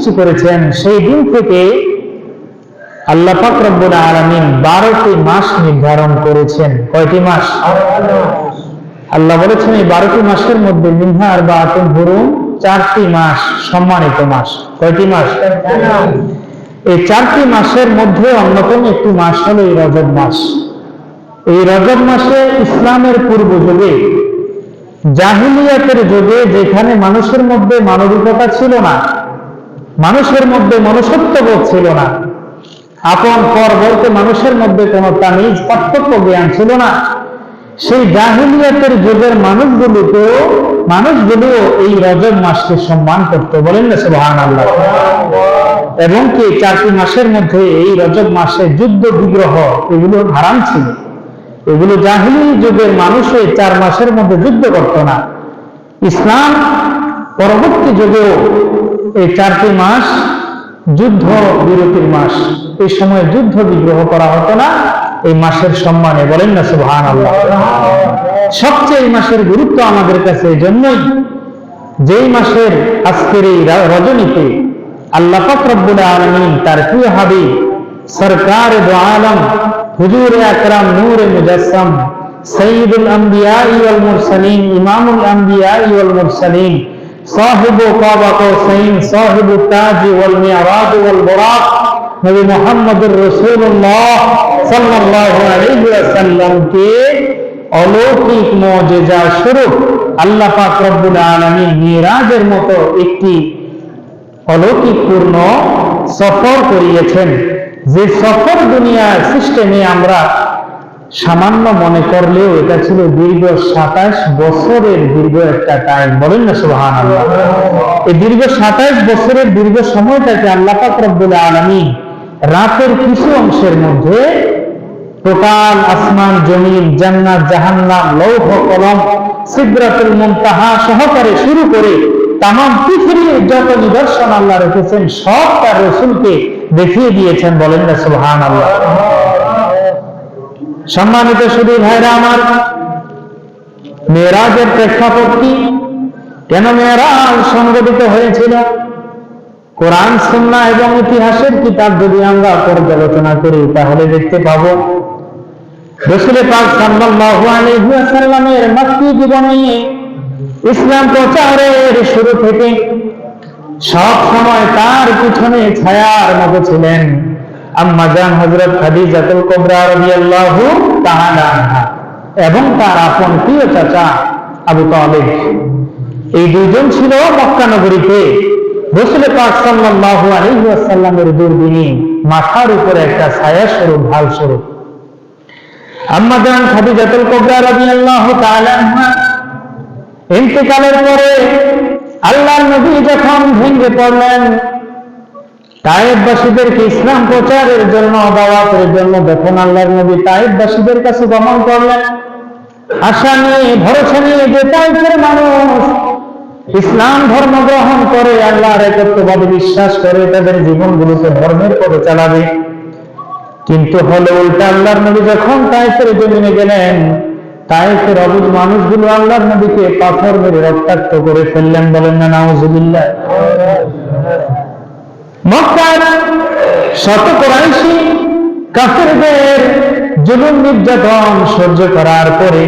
সৃষ্টি করেছেন সেই দিন থেকে আল্লাহ পাক রব্বুল আলামিন 12টি মাস নির্ধারণ করেছেন। কয়টি মাস? আল্লাহ বলেছেন এই 12টি মাসের মধ্যে মিনহা আরবাআতুন হুরুম, 4টি মাস সম্মানিত মাস। কয়টি মাস? এই 4টি মাসের মধ্যে অন্যতম একটি মাস হলো এই রজব মাস। এই রজব মাসে ইসলামের পূর্ব যুগে, জাহিলিয়াতের যুগে, যেখানে মানুষের মধ্যে মানবিকতা ছিল না, মানুষের মধ্যে মনুষ্যত্ববোধ ছিল না, আপন পর বলতে মানুষের মধ্যে কোনো তামিজ পার্থক্য জ্ঞান ছিল না, সেই জাহিলিয়াতের যুগের মানুষগুলো এই রজব মাসকে সম্মান করতে, বলেন না সুবহানাল্লাহ। এবং কি 4টি মাসের মধ্যে এই রজব মাসে যুদ্ধ বিগ্রহ এগুলো হারাম ছিল। এগুলো জাহিলি যুগের মানুষ এই 4 মাসের মধ্যে যুদ্ধ করত না। ইসলাম পরবর্তী যুগেও এই 4টি মাস যুদ্ধ বিরতির মাস। এই সময় যুদ্ধ বিগ্রহ করা হতো না এই মাসের সম্মানে, বলেন না সুবহানাল্লাহ। সবচেয়ে এই মাসের গুরুত্ব আমাদের কাছে এই জন্যই, যেই মাসের আজকের এই রজনীতে আল্লাহ পাক রব্বুল আলামিন তার প্রিয় হাবিব সরকার দো আলম হুজুর আকরাম নূরে মুজাসসাম সৈয়দুল আম্বিয়া ওয়াল মুরসালিন ইমামুল আম্বিয়া ওয়াল মুরসালিন সাহিবু কাবা কৌসাইন সাহিবু তাজ ওয়াল মিরাজ ওয়াল বুরাক নবী মুহাম্মদুর রাসূলুল্লাহ সাল্লাল্লাহু আলাইহি ওয়াসাল্লাম কে অলৌকিক মুজিজা স্বরূপ আল্লাহ পাক রব্বুল আলামিন মিরাজের মতো একটি অলৌকিকপূর্ণ সফর করিয়েছেন। যে সফর দুনিয়ার সিস্টেমে আমরা সামান্য মনে করলেও এটা ছিল দীর্ঘ 27 বছরের দীর্ঘ একটা টাইম, বলেন না সুবহানাল্লাহ। এই দীর্ঘ 27 বছরের দীর্ঘ সময়টাকে আল্লাহ পাক রব্বুল আলামিন রাতের কিছু অংশের মধ্যে টোটাল আসমান জমিন জান্নাত জাহান্নাম লৌহ কলম সিদরাতুল মুনতাহা সহকারে শুরু করে তামাম পৃথিবীর যত নিদর্শন আল্লাহ রেখেছেন সব তার রাসূলকে দেখিয়ে দিয়েছেন, বলেন না সুবহানাল্লাহ। সম্মানিত শুধু ভাইরা আমার, মেরাজের প্রেক্ষাপট কি? কেন মেরাজ সংঘটিত হয়েছিল? কোরআন সুন্নাহ এবং ইতিহাসের কিতাব যদি আমরা পর্যালোচনা করি তাহলে দেখতে পাবো রাসূল পাক সাল্লাল্লাহু আলাইহি ওয়াসাল্লামের মক্কি জীবনে ইসলাম প্রচারের শুরু থেকে সব সময় তার পিছনে ছায়ার মতো ছিলেন আম্মা জান হযরত খাদিজাতুল কুবরা রাদিয়াল্লাহু তাআলা আনহা এবং তার আপন প্রিয় চাচা আবু তালিব। এই দুইজন ছিল মক্কা নগরীতে রাসূল পাক সাল্লাল্লাহু আলাইহি ওয়াসাল্লামের দুর্দিনী মাথার উপরে একটা ছায়া স্বরূপ, ঢাল স্বরূপ। আম্মা জান খাদিজাতুল কুবরা রাদিয়াল্লাহু তাআলা আনহা ইন্তেকালের পরে আল্লাহর নবী যখন ভেঙে পড়লেন, তায়েফবাসীদেরকে ইসলাম প্রচারের জন্য দাওয়াতের জন্য যখন আল্লাহর নবী তায়েফবাসীদের কাছে গমন করলেন, আশা নিয়ে ভরসা নিয়ে যে তায়েফের মানুষ ইসলাম ধর্ম গ্রহণ করে আল্লাহর একত্ববাদে বিশ্বাস করে তাদের জীবনগুলোকে ধর্মের পথে চালাবে, কিন্তু হলো উল্টা। আল্লাহর নবী যখন তায়েফের জমিনে গেলেন, তায়েফের অবুঝ মানুষগুলো আল্লাহর নবীকে পাথর মেরে রক্তাক্ত করে ফেললেন, বলেন না নাউযুবিল্লাহ। মক্কার শত কুরাইশি কাফেরদের জুলুম নির্যাতন সহ্য করার পরে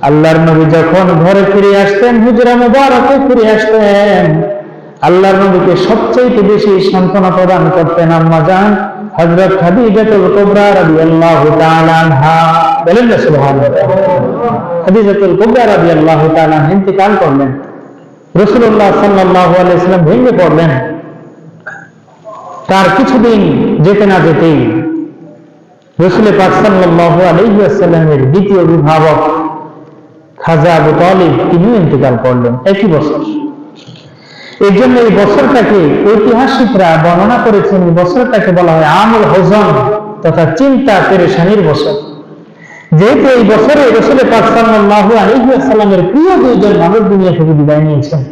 আল্লাহর নবী যখন ঘরে ফিরে আসতেন, হুজরা মুবারকে ফিরে আসতেন, আল্লাহর নবীকে সবচেয়ে বেশি সান্ত্বনা প্রদান করতেন আম্মা জান হযরত খাদিজাতুল কুবরা রাদিয়াল্লাহু তাআলা আনহা, বলেন না সুবহানাল্লাহ। খাদিজাতুল কুবরা রাদিয়াল্লাহু তাআলা ইন্তেকাল করলেন, রাসূলুল্লাহ সাল্লাল্লাহু আলাইহি ওয়াসাল্লাম ভেঙে পড়লেন। তার কিছুদিন যেতে না যেতেই রাসূল পাক সাল্লাল্লাহু আলাইহি ওয়াসাল্লামের দ্বিতীয় অভিভাবক খাজা আবু তালিব তিনি ইন্তেকাল করলেন একই বছর। এই জন্য এই বছরটাকে ঐতিহাসিকরা বর্ণনা করেছেন, এই বছরটাকে বলা হয় আমুল হুজন তথা চিন্তা পেরেশানির বছর। যেহেতু এই বছরে রাসূল পাক সাল্লাল্লাহু আলাইহি ওয়াসাল্লামের প্রিয় দুইজন মানুষ দুনিয়া থেকে বিদায় নিয়েছেন।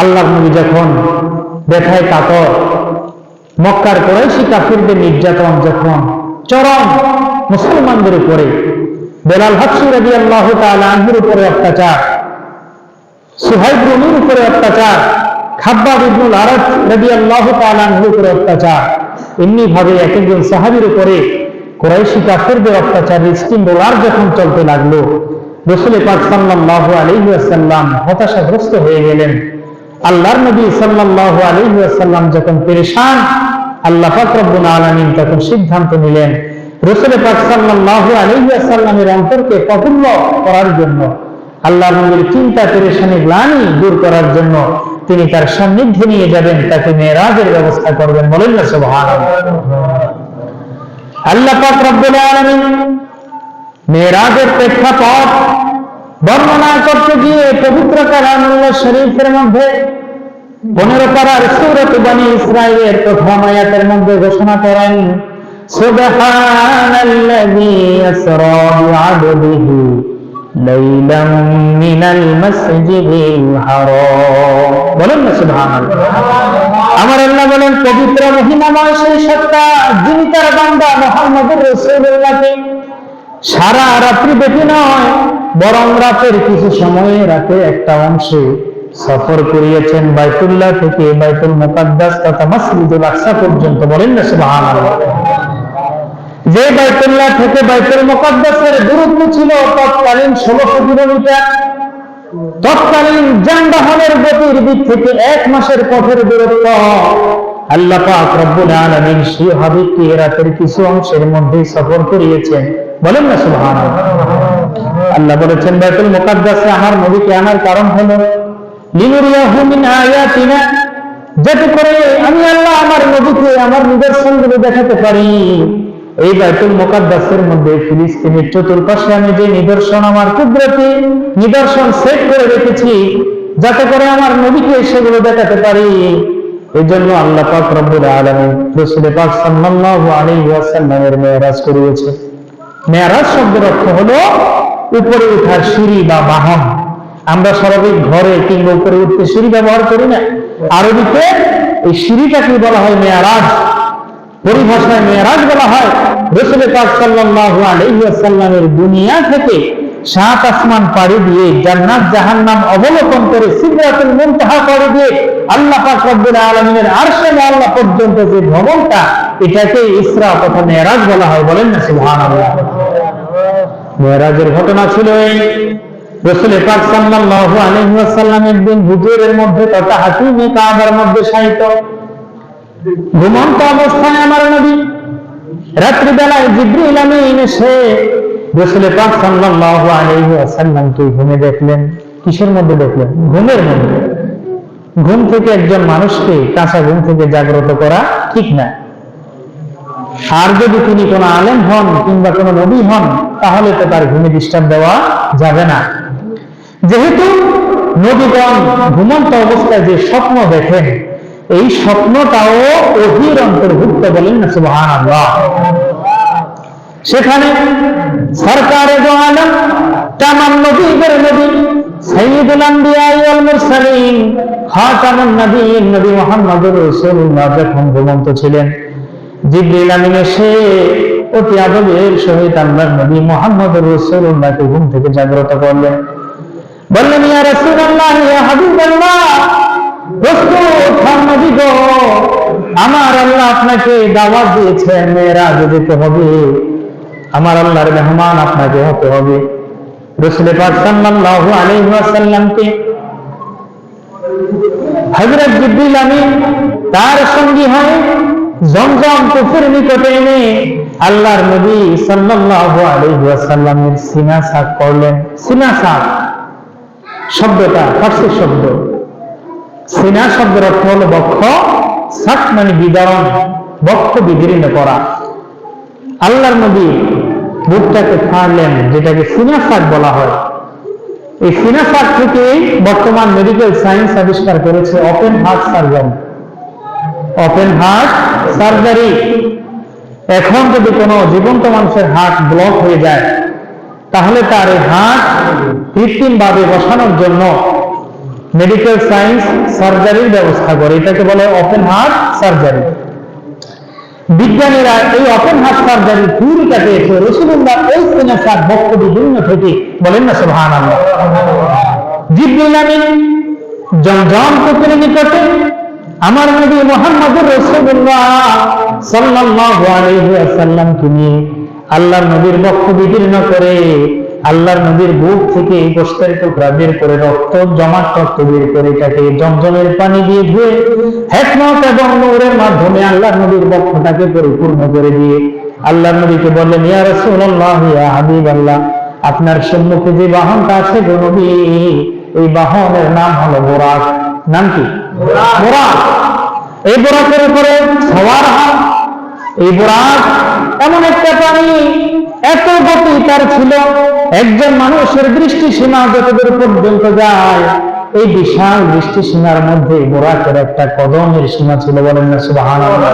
আল্লাহর নবী যখন ব্যথায় কাতর, মক্কার কুরাইশি কাফিরদের নির্যাতন যখন চরম, মুসলমানদের উপরে বেলাল হাবশী রাদিয়াল্লাহু তাআলা আনহুর উপরে অত্যাচার, সুহাইব রুমির উপরে অত্যাচার, খাব্বাব ইবনুল আরাদ রাদিয়াল্লাহু তাআলা আনহুর উপর অত্যাচার, এমনি ভাবে এক একজন সাহাবীর উপরে কুরাইশি কাফেরদের অত্যাচার স্টিম রোলার যখন চলতে লাগলো, রাসূল পাক সাল্লাল্লাহু আলাইহি ওয়াসাল্লাম হতাশাগ্রস্ত হয়ে গেলেন। আল্লাহর নবী সাল্লাল্লাহু আলাইহি ওয়াসাল্লাম যখন পেরেশান, আল্লাহ পাক রব্বুল আলামিন তখন সিদ্ধান্ত নিলেন রাসূল পাক সাল্লাল্লাহু আলাইহি ওয়াসাল্লামের অন্তরকে প্রফুল্ল করার জন্য, আল্লাহর নবীর চিন্তা পেরেশানি গ্লানি দূর করার জন্য তিনি তার সান্নিধ্যে নিয়ে যাবেন, তাকে মেরাজের ব্যবস্থা করবেন। বলেন না সুবহানাল্লাহ। আল্লাহ পাক রব্বুল আলামিন মেরাজের প্রেক্ষাপট বর্ণনা করতে গিয়ে পবিত্র কালামুল্লাহ শরীফের মধ্যে 15 পারার সূরা বনী ইসরাঈলের প্রথম আয়াতের মধ্যে ঘোষণা করেন, সুবহানাল্লাযী আসরা বিআবদিহি লাইলাম মিনাল মাসজিদিল হারাম। বলেন না সুবহানাল্লাহ। আমার আল্লাহ বলেন, পবিত্র মহিমাময় সেই সত্তা যিনি তার বান্দা মুহাম্মদুর রাসূলুল্লাহকে সারা রাত্রি ব্যাপী নয়, বরং রাতের কিছু সময়ে রাতে একটা অংশে সফর করিয়েছেন বাইতুল্লাহ থেকে বাইতুল মুকাদ্দাস তথা মসজিদুল আকসা পর্যন্ত। বলেন না সুবহানাল্লাহ। যে বাইতুল্লাহ থেকে বাইতুল মুকাদ্দাসের দূরত্ব ছিল তৎকালীন 1600 কিলোমিটার, তৎকালীন যানবাহনের গতির দিক থেকে 1 মাসের পথের দূরত্ব। আল্লাহ পাক রব্বুল আলামিন সেই হাবিবকে রাতের কিছু অংশের মধ্যে সফর করিয়েছেন। বলেন না সুবহানাল্লাহ। আল্লাহ বলেছেন বাইতুল মুকাদ্দাসে আমার নবীকে আনার কারণ হলো লিনুরিয়াহু মিন আয়াতিনা, যাতে করে আমি আল্লাহ আমার নবীকে আমার নিদর্শনগুলো দেখাতে পারি। এই বাইতুল মুকাদ্দাসের মধ্যে ফিলিস্তিনের চতুর্পাশে আমি যে নিদর্শন, আমার কুদরতি নিদর্শন সেট করে রেখেছি, যাতে করে আমার নবীকে সেগুলো দেখাতে পারি। এই জন্য আল্লাহ পাক রব্বুল আলামিন রাসূল পাক সাল্লাল্লাহু আলাইহি ওয়াসাল্লামের মেরাজ করিয়েছে। মেরাজ শব্দের অর্থ হলো উপরে ওঠার সিঁড়ি বা বাহন। আমরা স্বাভাবিক ঘরে কিংবা উপরে উঠতে সিঁড়ি ব্যবহার করি না, আরবিতে এই সিঁড়িটাকে বলা হয় মেরাজ। পরিভাষায় মেরাজ বলা হয় রাসূল পাক সাল্লাল্লাহু আলাইহি ওয়াসাল্লামের দুনিয়া থেকে 7 আসমান পাড়ি দিয়ে জান্নাত জাহান্নাম অবলোকন করে সিদরাতুল মুনতাহা পাড়ি দিয়ে আল্লাহ পাক রব্বুল আলামিনের আরশে আল্লাহ পর্যন্ত যে ভ্রমণটা, এটাকে ইসরা তথা মেরাজ বলা হয়। বলেন না সুবহানাল্লাহ। মেরাজের ঘটনা ছিল এই, রাসূল পাক সাল্লাল্লাহু আলাইহি ওয়াসাল্লাম একদিন হুজুরের মধ্যে তথা হাতিমে কাবার মধ্যে শায়িত, ঘুমন্ত অবস্থায় আমার নবী রাত্রি বেলায় জিবরিল আমিন এসে রাসূল পাক সাল্লাল্লাহু আলাইহি ওয়াসাল্লামকে ঘুমে দেখলেন। কিসের মধ্যে দেখলেন? ঘুমের মধ্যে। ঘুম থেকে একজন মানুষকে কাঁচা ঘুম থেকে জাগ্রত করা ঠিক না। আর যদি তিনি কোনো আলেম হন কিংবা কোনো নবী হন, তাহলে তো তার ঘুমে ডিস্টার্ব দেওয়া যাবে না। যেহেতু নবীগণ ঘুমন্ত অবস্থায় যে স্বপ্ন দেখেন, এই স্বপ্নটাও ওহীর অন্তর্ভুক্ত। বলেন না সুবহানাল্লাহ। সেখানে সরকারে দো আলম, তামাম নবীদের নবী, সাইয়্যিদুল আম্বিয়া ওয়াল মুরসালিন, খাতামুন নবিয়্যিন, নবী মুহাম্মদুর রাসূলুল্লাহ যখন ঘুমন্ত ছিলেন, জিবরিল আমিন এসে অতি আদবের সহিত আল্লাহর নবী মুহাম্মদুর রাসূলুল্লাহকে ঘুম থেকে জাগ্রত করলেন। বললেন, ইয়া রাসূলুল্লাহ, ইয়া হাবিবাল্লাহ, আমার আল্লাহ আপনাকে দাওয়াত দিয়েছেন, মেরাজে যেতে হবে, আমার আল্লাহর মেহমান আপনাকে হতে হবে। রাসূল পাক সাল্লাল্লাহু আলাইহি ওয়াসাল্লামকে হযরত জিবরিল আমিন তার সঙ্গী হয়ে জমজম কুফের নিকটে এনে আল্লাহর নবী সাল্লাল্লাহু আলাইহি ওয়াসাল্লামের সিনা সাক করলেন। সিনা সাক শব্দটা ফার্সি শব্দ। সিনা শব্দের অর্থ হলো বক্ষ, সাক মানে বিদারণ, বক্ষ বিদীর্ণ করা। আল্লাহর নবী বুকটাকে ফাড়লেন, যেটাকে সিনা সাক বলা হয়। এই সিনা সাক থেকে বর্তমান মেডিকেল সায়েন্স আবিষ্কার করেছে open heart surgery. Open heart surgery. এখন যদি কোনো জীবন্ত মানুষের হার্ট ব্লক হয়ে যায়, তাহলে তার এই হার্ট কৃত্রিমভাবে বসানোর জন্য মেডিকেল সায়েন্স সার্জারির ব্যবস্থা করে। এটাকে বলে ওপেন হার্ট সার্জারি। বিজ্ঞানীরা এই ওপেন হার্ট সার্জারি থিওরিটাকে এসে রাসূলুল্লাহ এই সিনা সাক বক্ষ বিভিন্ন থেকে। বলেন না সুবহানাল্লাহ। জিবরিল আমিন জমজম পুকুরের নিকটে আমার নবী মুহাম্মদুর রাসূলুল্লাহ সাল্লাল্লাহু আলাইহি ওয়াসাল্লামকে নিয়ে আল্লাহর নবীর বক্ষ বিদীর্ণ করে আল্লাহর নবীর বুক থেকে গোশতের টুকরা বের করে রক্ত জমাট রক্ত বের করে এটাকে জমজমের পানি দিয়ে ধুয়ে হিকমত এবং নূরের মাধ্যমে আল্লাহর নবীর বক্ষটাকে পরিপূর্ণ করে দিয়ে আল্লাহর নবীকে বললেন, ইয়া রাসূলুল্লাহ, ইয়া হাবিবাল্লাহ, আপনার সম্মুখে যে বাহনটা আছে গো নবী, এই বাহনের নাম হলো বুরাক। নাম কি? বুরাক। এই বুরাকের উপরে সওয়ার হন। এই বুরাক এমন একটা প্রাণী, এত গতি তার ছিল, একজন মানুষের দৃষ্টি সীমা যতদূর পর্যন্ত যায়, এই বিশাল দৃষ্টি সীমার মধ্যে বুরাকের একটা কদমের সীমা ছিল। বলেন না সুবহানাল্লাহ।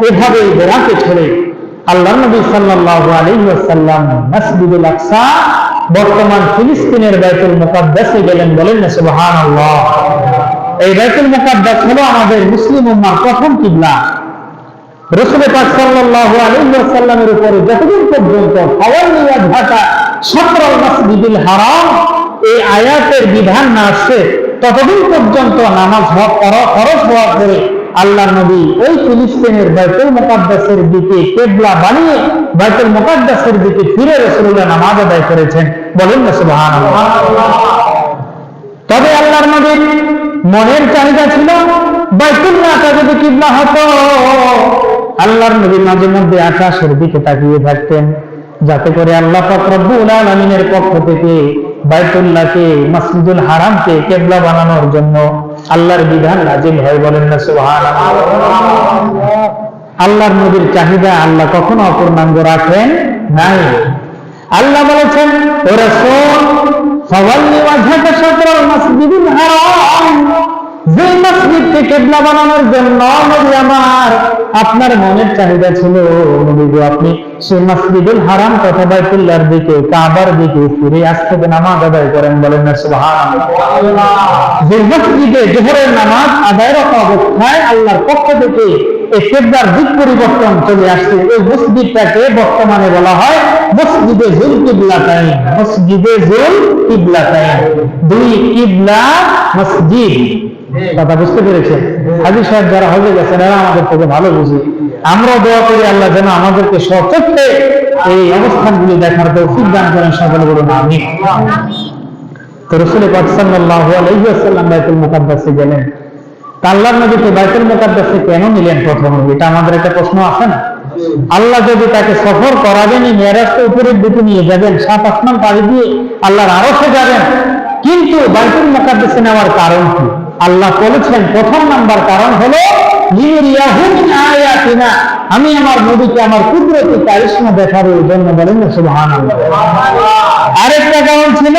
এভাবে এই বুরাকে ছেড়ে আল্লাহর নবী সাল্লাল্লাহু আলাইহি ওয়াসাল্লাম মসজিদুল আকসা, বর্তমান ফিলিস্তিনের বাইতুল মুকাদ্দাসে গেলেন। বলেন না সুবহানাল্লাহ। এই বাইতুল মুকাদ্দাস হলো আমাদের মুসলিম উম্মাহর প্রথম কিবলা। রাসূল পাক সাল্লাল্লাহু আলাইহি ওয়াসাল্লামের উপরে যতদিন পর্যন্ত হাওয়ালি ওয়াজহাকা শাতরুল মসজিদুল হারাম এই আয়াতের বিধান না আসে, ততদিন পর্যন্ত নামাজ ফরজ হওয়ার পরে আল্লাহর নবী ওই ফিলিস্তিনের বাইতুল মুকাদ্দাসের দিকে কিবলা বানিয়ে বাইতুল মুকাদ্দাসের দিকে ফিরে রাসূলুল্লাহ নামাজ আদায় করেছেন। বলেন না সুবহানাল্লাহ। তবে আল্লাহর নবীর মনের চাহিদা ছিল বাইতুল্লাহটা যদি কিবলা হতো, আল্লাহর নবী মাঝে মধ্যে আকাশের দিকে তাকিয়ে থাকতেন, যাতে করে আল্লাহ পাক রব্বুল আলামিনের পক্ষ থেকে বাইতুল্লাহকে, মসজিদুল হারামকে কিবলা বানানোর জন্য আল্লাহর বিধান নাযিল হয়। বলেন না সুবহানাল্লাহ। আল্লাহর নবীর চাহিদা আল্লাহ কখনো অপূর্ণাঙ্গ রাখেন নাই। আল্লাহ বলেছেন, ও রাসূল, ফাওয়াল্লি ওয়াজহাকা শাতরুল মসজিদুল হারাম, যে মসজিদকে কিবলা বানানোর জন্য নবী আমার আপনার মনের চাহিদা ছিল, নবী গো আপনি সেই মসজিদুল হারাম তথা বাইতুল্লাহর দিকে, কাবার দিকে ফিরে আসতে নামাজ আদায় করেন। বলেন না সুবহানাল্লাহ। যে মসজিদে যোহরের নামাজ আদায়ের অবস্থায় আল্লাহর পক্ষ থেকে এই কিবলার দিক পরিবর্তন চলে আসছে, এই মসজিদটাকে বর্তমানে বলা হয় মসজিদে জুল কিবলাতাইন। মসজিদে জুল কিবলাতাইন, দুই কিবলা মসজিদ। কথা বুঝতে পেরেছেন? হাজী সাহেব যারা হজে গেছেন এরা আমাদের থেকে ভালো বুঝি। আমরাও দোয়া করি আল্লাহ যেন আমাদেরকে সচক্ষে এই অবস্থানগুলি দেখার তৌফিক দান করেন। সকলে বলুন আমিন। তো রাসূল পাক সাল্লাল্লাহু আলাইহি ওয়াসাল্লাম বাইতুল মুকাদ্দাসে গেলেন। আল্লাহর নবীকে বাইতুল মুকাদ্দাসে কেন নিলেন প্রথমে? এটা আমাদের একটা প্রশ্ন আছে না? আল্লাহ যদি তাকে সফর করাবেনই, মেরাজকে উপরের দিকে নিয়ে যাবেন, 7 আসমান পাড়ি দিয়ে আল্লাহর আরশে যাবেন, কিন্তু বাইতুল মুকাদ্দাসে নেওয়ার কারণ কি? আল্লাহ বলেছেন প্রথম নাম্বার কারণ হলো লিরিয়াহু মিন আয়াতিনা, আমি আমার নবীকে আমার কুদরতি কারিশমা দেখানোর জন্য। বলেন না সুবহানাল্লাহ। আরেকটা কারণ ছিল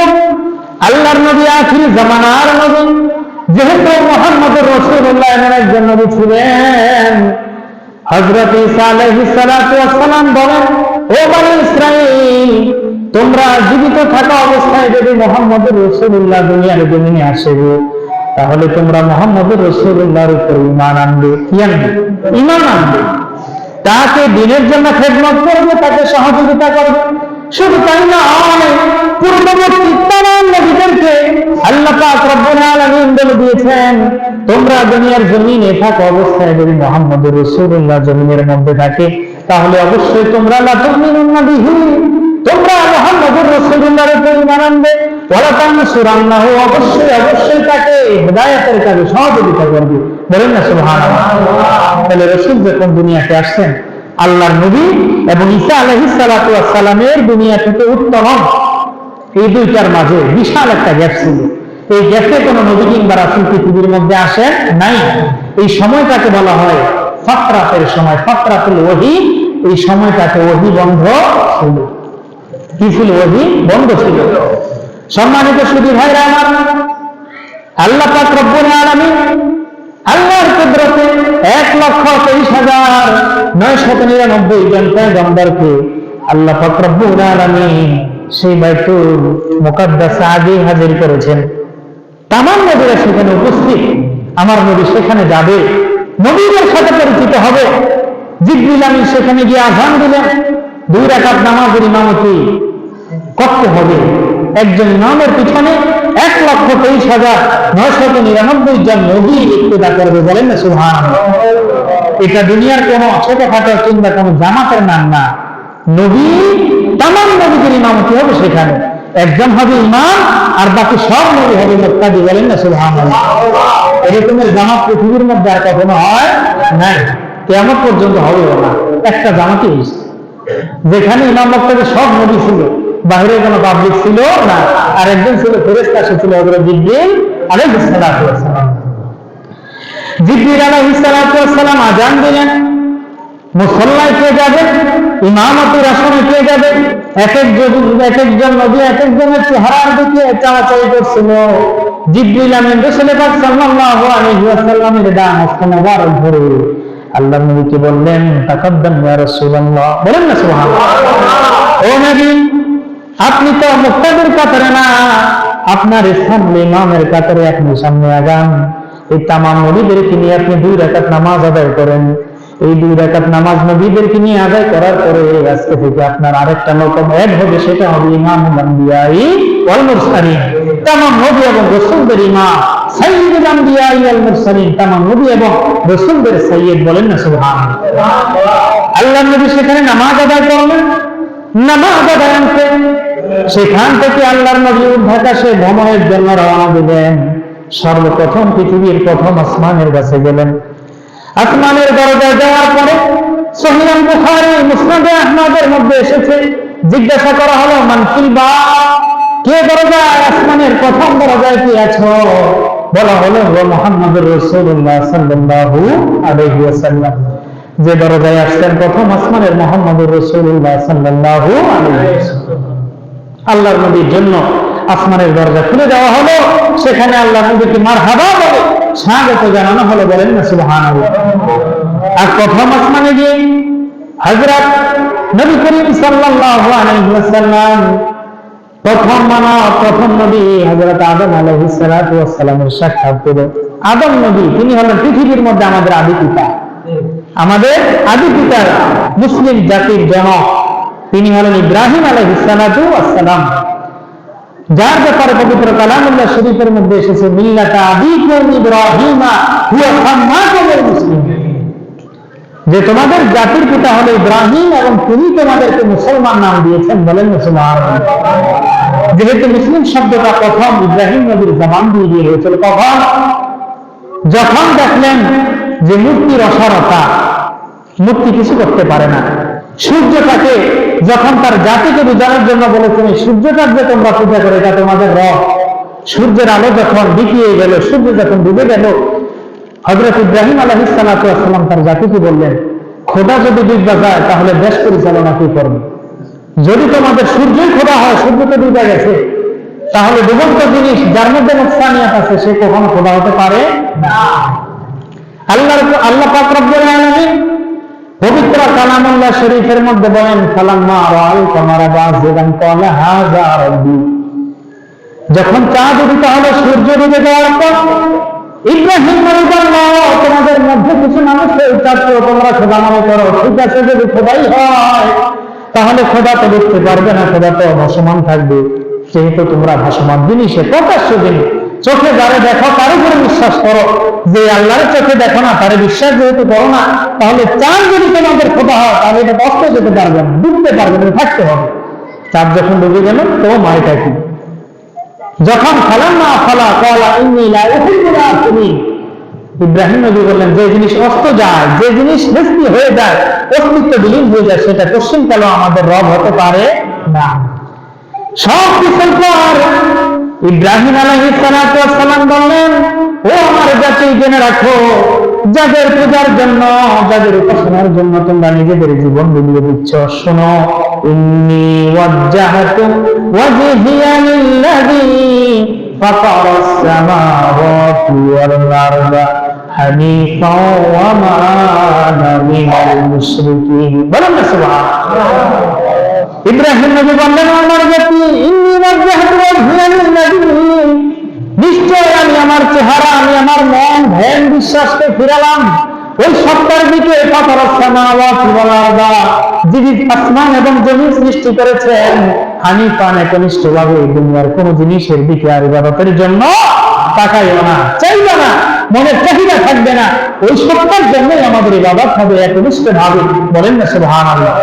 আল্লাহর নবী আখির জামানার নবী, যেহেতু মুহাম্মদুর রাসূলুল্লাহ এমন একজন নবী ছিলেন। হযরত ঈসা আলাইহিস সালাতু ওয়াস সালাম বলেন, ও বনী ইসরাঈল, তোমরা জীবিত থাকা অবস্থায় যদি মুহাম্মদুর রাসূলুল্লাহ দুনিয়ার জমিনে আসে, তাহলে তোমরা মুহাম্মদুর রাসূলুল্লাহর উপর ঈমান আনবে। কি আনবে? ঈমান আনবে। তাকে দ্বীনের জন্য খেদমত করবে, তাকে সহযোগিতা করবে। শুধু তাই নয়, পূর্ববর্তী তামাম নবীদেরকে আল্লাহ পাক রব্বুল আলামিন বলে দিয়েছেন, তোমরা দুনিয়ার জমিনে থাকা অবস্থায় যদি মুহাম্মদুর রাসূলুল্লাহ জমিনের মধ্যে থাকে, তাহলে অবশ্যই তোমরা লা তুমিনুন্না বিহি, তোমরা মুহাম্মদুর রাসূলুল্লাহর উপর ঈমান আনবে। ওয়ালা তানসুরান্নাহু, অবশ্যই অবশ্যই তাকে হিদায়াতের কাজে সহযোগিতা করবে। বলেন না সুবহানাল্লাহ। তাহলে রাসূল যখন দুনিয়াতে আসছেন, আল্লাহর নবী এবং ঈসা আলাইহিস সালাতু ওয়াস সালামের দুনিয়া থেকে উত্তরণ, এই দুইটার মাঝে বিশাল একটা গ্যাপ ছিল। এই গ্যাপে কোনো নবী কিংবা রাসূল পৃথিবীর মধ্যে আসেন নাই। এই সময়টাকে বলা হয় ফাতরাতের সময়, ফাতরাতুল ওহী। এই সময়টাতে ওহী বন্ধ ছিল। কি ছিল? ওহী বন্ধ ছিল। সম্মানিত সুধী ভাইরা আমার, আল্লাহ পাক রব্বুল আলামিন আল্লাহর কুদরতে 1,23,999 জন পয়গম্বরকে আল্লাহ পাক রব্বুল আলামিন সেই বাইতুল মুকাদ্দাসে আগে হাজির করেছেন। তামাম নবীরা সেখানে উপস্থিত। আমার নবী সেখানে যাবে, নবীদের সাথে পরিচিত হবে। জিবরিল আমিন সেখানে গিয়ে আযান দিলেন। 2 রাকাত নামাজের ইমামতি করতে হবে। একজন ইমামের পিছনে 1,23,999 জন নবী ইত্তেদা করবে, বলেন না সুবহানাল্লাহ। এটা দুনিয়ার কোন ছোটখাটো কিংবা কোন জামাতের নাম না, নবী তামাম নবীদের ইমামতি হবে সেখানে। একজন হবে ইমাম আর বাকি সব নবী হবে মুক্তাদি, বলেন না সুবহানাল্লাহ। এরকমের জামাত পৃথিবীর মধ্যে আর কখনো হয় নাই, কিয়ামত পর্যন্ত হবে না। একটা জামাতই হয়েছে যেখানে ইমাম মুক্তাদি সব নবী ছিল, বাহিরে কোনো পাবলিক ছিল না। আর একজন ছিল ফেরেশতা, সে ছিল হযরত জিবরিল আলাইহিস সালাতু ওয়াস সালাম। জিবরিল আলাইহিস সালাতু ওয়াস সালাম আযান দিলেন, মুসল্লায় কে যাবে, ইমামতির আসনে কে যাবে, এক একজন নবী এক একজনের চেহারার দিকে চাওয়াচাই করছিল। জিবরিল আমিন রাসূল পাক সাল্লাল্লাহু আলাইহি ওয়াসাল্লামের ডান হস্ত মোবারক ধরে আল্লাহর নবীকে বললেন, তাকাদ্দাম ইয়া রাসূলুল্লাহ, বলেন না সুবহানাল্লাহ। ও নবী, আপনি তো মুক্তাদির কাতারে না, আপনার স্থান ইমামের কাতারে, আপনি সামনে আগান। এই তামাম নবীদেরকে নিয়ে আপনি 2 রাকাত নামাজ আদায় করেন। এই 2 রাকাত নামাজ নবীদেরকে নিয়ে আদায় করার পরে আজকে থেকে আপনার আরেকটা নতুন অ্যাড হবে, সেটা হবে ইমামুল আম্বিয়াই ওয়াল মুরসালিন। তামাম নবী এবং রাসূলদের ইমাম, সাইয়্যিদুল আম্বিয়াই ওয়াল মুরসালিন, তামাম নবী এবং রাসূলদের সাইয়্যিদ, বলেন না সুবহানাল্লাহ। আল্লাহর নবী সেখানে নামাজ আদায় করলেন, নামাজ আদায় করেন। সেখান থেকে আল্লাহর নবী ঊর্ধ্বাকাশে ভ্রমণের জন্য রওনা দিলেন। সর্বপ্রথম পৃথিবীর প্রথম আসমানের কাছে গেলেন। আসমানের দরজায় যাওয়ার পরে সহিহ বুখারী, মুসনাদে আহমদের মধ্যে এসেছে, জিজ্ঞাসা করা হলো, মান ফিল বাব, কে দরজায়, আসমানের প্রথম দরজায় কে আছো? বলা হলো, মুহাম্মদুর রাসূলুল্লাহ সাল্লাল্লাহু আলাইহি ওয়াসাল্লাম। যে দরজায় আসছেন প্রথম আসমানের মুহাম্মদুর রাসূলুল্লাহ সাল্লাল্লাহু আলাইহি ওয়াসাল্লাম। আল্লাহর নবীর জন্য আসমানের দরজা খুলে দেওয়া হলো। সেখানে আল্লাহর নবীকে মারহাবা বলে স্বাগত জানানো হলো, বলেন না সুবহানাল্লাহ। আর প্রথম আসমানে গিয়ে হযরত নবী করিম সাল্লাল্লাহু আলাইহি ওয়াসাল্লাম, প্রথম মানব, প্রথম নবী হযরত আদম আলাইহিস সালাতু ওয়াস সালামের সাক্ষাৎ পেল। আদম নবী, তিনি হলেন পৃথিবীর মধ্যে আমাদের আদি পিতা, আমাদের আদি পিতা, মুসলিম জাতির জনক। তিনি হলেন ইব্রাহিম আলাইহিস সালাতু ওয়াস সালাম, যার ব্যাপারে পবিত্র কালামুল্লাহ শরীফের মধ্যে এসেছে, মিল্লাতা আবিকুম ইব্রাহিমা হুয়া সাম্মাকুমুল মুসলিমিন, যে তোমাদের জাতির পিতা হলো ইব্রাহিম এবং তিনি তোমাদেরকে মুসলমান নাম দিয়েছেন, বলেন না সুবহানাল্লাহ। যেহেতু মুসলিম শব্দটা প্রথম ইব্রাহিম নবীর জবান দিয়ে দিয়ে হয়েছিল, কখন? যখন দেখলেন যে মূর্তির অসারতা, মূর্তি কিছু করতে পারে না। সূর্যটাকে যখন তার জাতিকে বোঝানোর জন্য বলেছেন, সূর্যটার যে তোমরা পূজা করে, এটা তোমাদের রব। সূর্যের আলো যখন বিকিয়ে গেল, সূর্য যখন ডুবে গেল, হযরত ইব্রাহিম আলাইহিস সালাতু ওয়াস সালাম তার জাতিকে বললেন, খোদা যদি ডুবে যায় তাহলে দেশ পরিচালনা কি করবে? যদি তোমাদের সূর্যই খোদা হয়, সূর্য তো ডুবে গেছে, তাহলে ডুবন্ত জিনিস যার মধ্যে নুকসানিয়াত আছে সে কখনো খোদা হতে পারে না। আল্লাহ পাক রব্বুল আলামিন পবিত্র কালামুল্লাহ শরীফের মধ্যে বলেন, ফালাম্মা রাআল কামারা বাযিগান ক্বালা হাযা রাব্বি, যখন চাঁদ উদিত হলো, সূর্য ডুবে যাওয়ার পর ইব্রাহিম নবী বললেন, তোমাদের মধ্যে কিছু মানুষ এই চাঁদকে তোমরা খোদা মনে করো। ঠিক আছে, যদি খোদাই হয় তাহলে খোদা তো দেখতে পারবে না, খোদা তো ভাসমান থাকবে। যেহেতু তোমরা ভাসমান জিনিসে, প্রকাশ্য জিনিস, চোখে যারা দেখো তার উপরে বিশ্বাস করো, যে আল্লাহর চোখে দেখো না তারে বিশ্বাস যেহেতু করো না, তাহলে চাঁদ যদি তোমাদের খোদা হয় তাহলে এটা কষ্ট যেতে পারবে না, ডুবতে পারবে না, থাকতে হবে। চাঁদ যখন ডুবে গেল তো মাইটা কি, যখন ফালাম্মা ফালা ক্বালা ইন্নী লা উহিব্বুল আফিলিন, ইব্রাহিম নবী বললেন, যে জিনিস অস্ত যায়, যে জিনিস নিস্তি হয়ে যায়, অস্তিত্ব বিলীন হয়ে যায়, সেটা কোশ্চিন কালেও আমাদের রব হতে পারে না। সব কিছুর পর ইব্রাহিম আলাইহিস সালাতু ওয়াস সালাম বললেন, ও আমার জাতি, জেনে রাখো, যাদের পূজার জন্য, যাদের উপাসনার জন্য তোমরা নিজেদের জীবন বিলিয়ে দিচ্ছ, শোনো, ইন্নী ওয়াজ্জাহতু ওয়াজহিয়া লিল্লাযী ফাতারাস সামাওয়াতি ওয়াল আরদা হানিফাও ওয়া মা আনা মিনাল মুশরিকিন, বলেন না সুবহানাল্লাহ। ইব্রাহিম নবী বললেন, আমার জাতি, ইন্নী ওয়াজ্জাহতু ওয়াজহিয়া লিল্লাযী, নিশ্চয় আমি আমার চেহারা, আমি আমার মন, ধ্যান, বিশ্বাসকে ফিরালাম ওই সত্তার দিকে, ফাতারাস সামাওয়াতি ওয়াল আরদা, যিনি আসমান এবং জমিন সৃষ্টি করেছেন, হানিফান একনিষ্ঠ ভাবে দুনিয়ার কোন জিনিসের দিকে আর ইবাদতের জন্য তাকাইও না, চাইবে না, মনের চাহিদা থাকবে না। ওই সত্তার জন্যই আমাদের ইবাদত হবে একনিষ্ঠ ভাবে। বলেন না সুবহানাল্লাহ।